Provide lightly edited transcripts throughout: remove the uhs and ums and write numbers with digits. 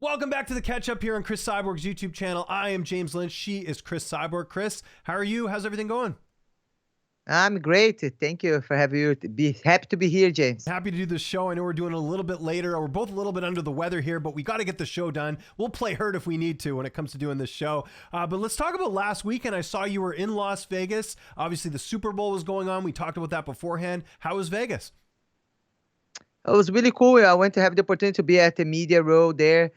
Welcome back to the catch up here on Cris Cyborg's YouTube channel. I am James Lynch. She is Cris Cyborg. Cris, how are you? How's everything going? I'm great. Thank you for having you. Be happy to be here, James. Happy to do this show. I know we're doing it a little bit later. We're both a little bit under the weather here, but we got to get the show done. We'll play hurt if we need to when it comes to doing this show. But let's talk about last weekend. I saw you were in Las Vegas. Obviously, the Super Bowl was going on. We talked about that beforehand. How was Vegas? It was really cool. I went to have the opportunity to be at the media row there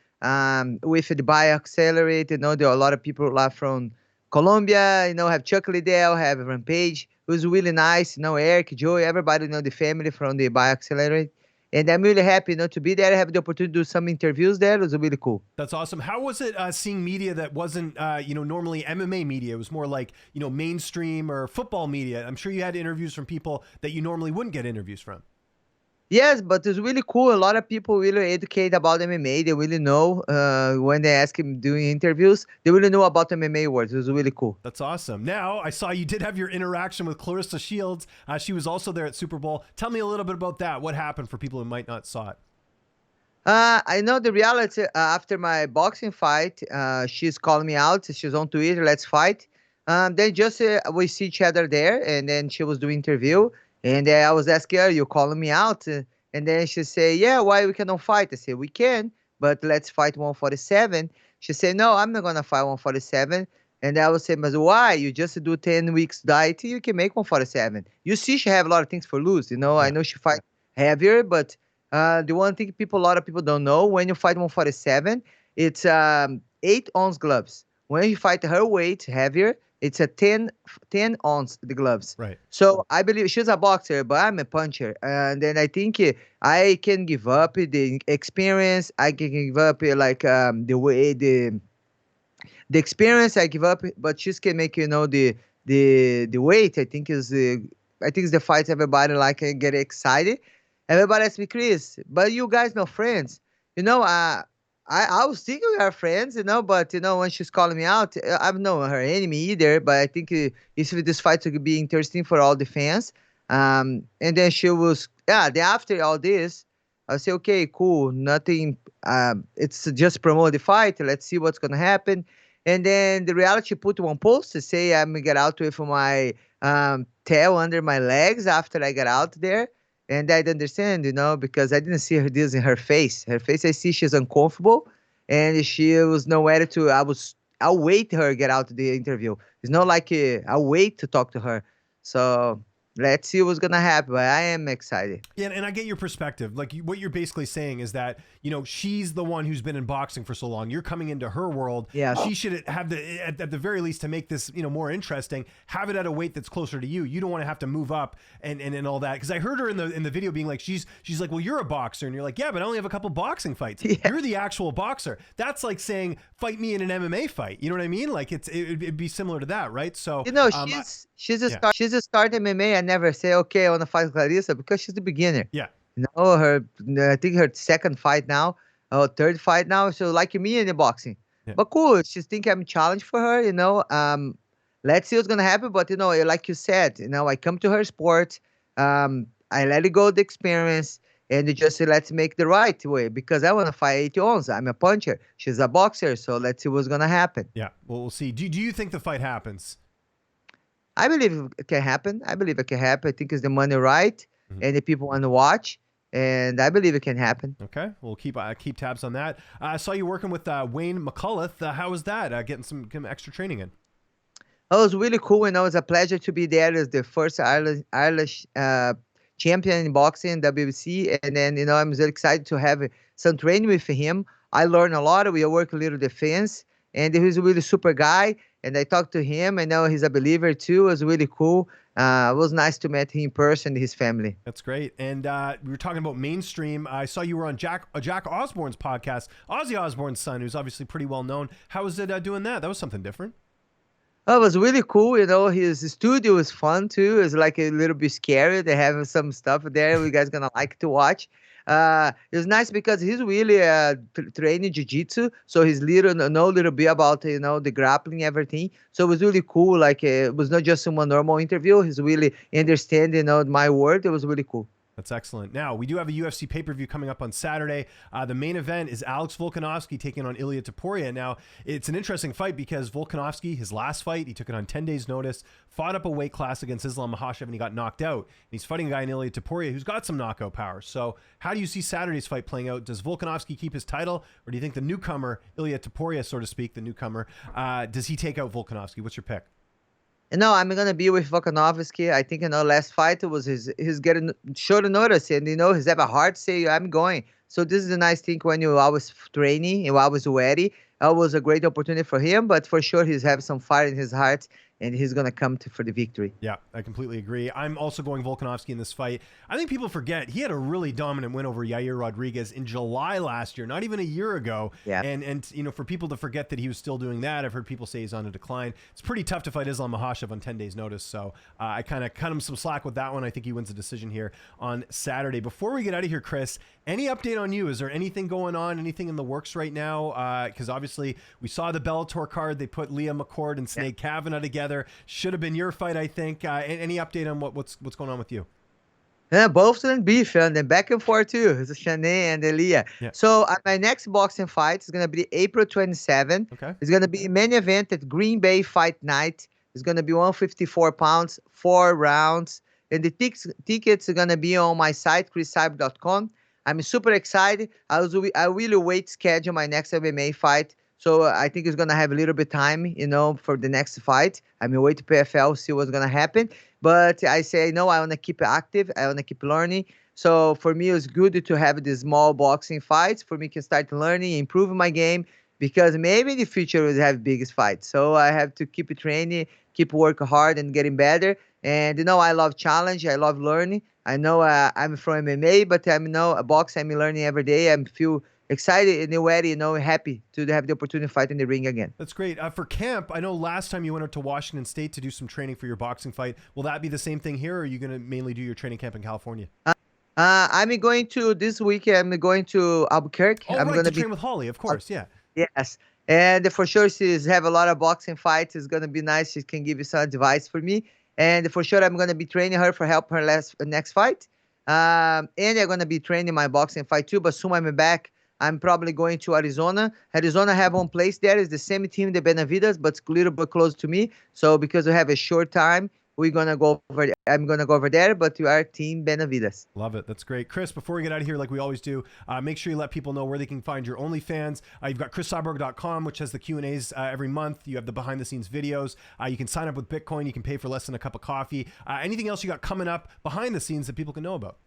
with the BioXcellerator. There are a lot of people from Colombia. Have Chuck Liddell, have Rampage. It was really nice. Eric, Joey, everybody. The family from the BioXcellerator. And I'm really happy, to be there. I have the opportunity to do some interviews there. It was really cool. That's awesome. How was it seeing media that wasn't, normally MMA media? It was more like, mainstream or football media. I'm sure you had interviews from people that you normally wouldn't get interviews from. Yes, but it's really cool. A lot of people really educate about MMA. They really know when they ask him doing interviews, they really know about MMA words. It was really cool. That's awesome. Now, I saw you did have your interaction with Claressa Shields. She was also there at Super Bowl. Tell me a little bit about that. What happened for people who might not saw it? I know the reality after my boxing fight, she's calling me out. She's on Twitter, let's fight. Then just we see each other there, and then she was doing interview. And I was asking her, you calling me out? And then she say, yeah, why we cannot fight? I said, we can, but let's fight 147. She said, no, I'm not going to fight 147. And I was saying, but why? You just do 10 weeks diet, you can make 147. You see, she have a lot of things for lose. I know she fight heavier, but the one thing a lot of people don't know, when you fight 147, it's 8-ounce gloves. When you fight her weight heavier, it's a 10 ounce, the gloves. Right. So I believe she's a boxer, but I'm a puncher. And then I think I can give up the experience. I can give up the way, the experience I give up, but she can make, the weight. I think it's the fights everybody and get excited. Everybody asks me, Cris, but you guys know friends. I was thinking we are friends, but when she's calling me out, I'm not her enemy either. But I think if this fight could be interesting for all the fans. And then she was, after all this, I say, okay, cool, nothing. It's just promote the fight. Let's see what's gonna happen. And then the reality put one post to say I'm gonna get out with my tail under my legs after I get out there. And I understand, because I didn't see this in her face. Her face, I see she's uncomfortable, and she was nowhere to. I'll wait her get out the interview. It's not like I'll wait to talk to her. So let's see what's gonna happen. But I am excited. Yeah, and I get your perspective. Like what you're basically saying is that she's the one who's been in boxing for so long. You're coming into her world. Yeah, she should have at the very least, to make this more interesting, have it at a weight that's closer to you. You don't want to have to move up and all that. Because I heard her in the video being like, she's like, well, you're a boxer, and you're like, yeah, but I only have a couple boxing fights. Yeah. You're the actual boxer. That's like saying, fight me in an MMA fight. You know what I mean? Like it'd be similar to that, right? So she's a start MMA. I never say, okay, I want to fight Claressa, because she's the beginner. Yeah. I think her second fight now, or third fight now. So like me in the boxing. Yeah. But cool. She's think I'm a challenge for her, Let's see what's going to happen. But, like you said, I come to her sport. I let it go, the experience, and just let's make the right way, because I want to fight 80 ounces. I'm a puncher. She's a boxer. So let's see what's going to happen. Yeah. Well, we'll see. Do you think the fight happens? I believe it can happen. I think it's the money right, and the people want to watch, and I believe it can happen. Okay, we'll keep tabs on that. I saw you working with Wayne Mccullough. How was that? Getting some extra training in? Oh, it was really cool, and it was a pleasure to be there as the first Irish champion in boxing, WC, and then I'm really excited to have some training with him. I learned a lot. We work a little defense, and he's a really super guy. And I talked to him. I know he's a believer too. It was really cool. It was nice to meet him in person, his family. That's great. And we were talking about mainstream. I saw you were on Jack Osbourne's podcast, Ozzie Osbourne's son, who's obviously pretty well known. How was it doing that? That was something different. Oh, it was really cool. His studio was fun too. It's like a little bit scary. They have some stuff there you guys gonna like to watch. It was nice because he's really training jiu-jitsu, so he's know a little bit about the grappling, everything. So it was really cool. Like it was not just one normal interview. He's really understanding my word. It was really cool. That's excellent. Now, we do have a UFC pay-per-view coming up on Saturday. The main event is Alex Volkanovski taking on Ilia Topuria. Now, it's an interesting fight because Volkanovski, his last fight, he took it on 10 days' notice, fought up a weight class against Islam Makhachev, and he got knocked out. And he's fighting a guy in Ilia Topuria who's got some knockout power. So how do you see Saturday's fight playing out? Does Volkanovski keep his title, or do you think the newcomer, Ilia Topuria, so to speak, the newcomer, does he take out Volkanovski? What's your pick? No, I'm gonna be with Volkanovski. I think last fight was he's getting short notice, and he's have a heart say I'm going. So this is a nice thing when you always training, you always ready. It was a great opportunity for him, but for sure he's have some fire in his heart, and he's gonna come for the victory. Yeah, I completely agree. I'm also going Volkanovski in this fight. I think people forget he had a really dominant win over Yair Rodriguez in July last year, not even a year ago. Yeah. And for people to forget that he was still doing that, I've heard people say he's on a decline. It's pretty tough to fight Islam Makhachev on 10 days notice. So I kind of cut him some slack with that one. I think he wins a decision here on Saturday. Before we get out of here, Chris, any update on you? Is there anything going on, anything in the works right now? Because obviously we saw the Bellator card. They put Liam McCord and Sinead Kavanagh together. Should have been your fight, I think. Any update on what's going on with you? Yeah, both of them beef, and then back and forth too. It's Shanae and Ilia. Yeah. So my next boxing fight is gonna be April 27. Okay. It's gonna be a main event at Green Bay Fight Night. It's gonna be 154 pounds, 4 rounds, and the tickets are gonna be on my site, CrisCyborg.com. I'm super excited. I really wait to schedule my next MMA fight. So I think it's gonna have a little bit time, for the next fight. I'm wait to PFL, see what's gonna happen. But I say no, I wanna keep active. I wanna keep learning. So for me, it's good to have these small boxing fights. For me, can start learning, improving my game, because maybe in the future we'll have biggest fights. So I have to keep training, keep working hard and getting better. And I love challenge. I love learning. I know I'm from MMA, but I'm a box. I'm learning every day. I feel excited and ready, happy to have the opportunity to fight in the ring again. That's great. For camp, I know last time you went out to Washington State to do some training for your boxing fight. Will that be the same thing here, or are you going to mainly do your training camp in California? I'm going to this week. I'm going to Albuquerque. Oh, I'm right, going to train with Holly, of course. Yeah. Yes. And for sure, she's have a lot of boxing fights. It's going to be nice. She can give you some advice for me. And for sure, I'm going to be training her for help her next fight. And I'm going to be training my boxing fight too. But soon I'm back. I'm probably going to Arizona. Arizona have one place there. It's the same team, the Benavides, but it's a little bit close to me. So because we have a short time, we're going to go over there. I'm going to go over there, but we are Team Benavides. Love it. That's great. Chris, before we get out of here, like we always do, make sure you let people know where they can find your OnlyFans. You've got CrisCyborg.com, which has the Q&As every month. You have the behind-the-scenes videos. You can sign up with Bitcoin. You can pay for less than a cup of coffee. Anything else you got coming up behind the scenes that people can know about?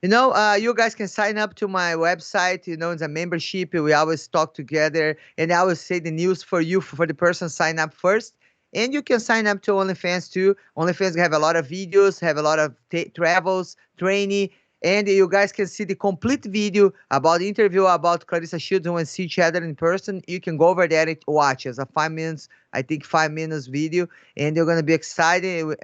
You guys can sign up to my website. It's a membership. We always talk together, and I always say the news for you, for the person sign up first. And you can sign up to OnlyFans too. OnlyFans have a lot of videos, have a lot of travels, training, and you guys can see the complete video about the interview about Claressa Shields when we see each other in person. You can go over there and watch. It's a 5 minutes, I think 5 minutes video, and you're gonna be excited.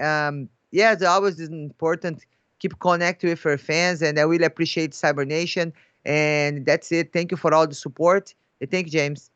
It's always important. Keep connected with your fans, and I really appreciate Cyber Nation. And that's it. Thank you for all the support. Thank you, James.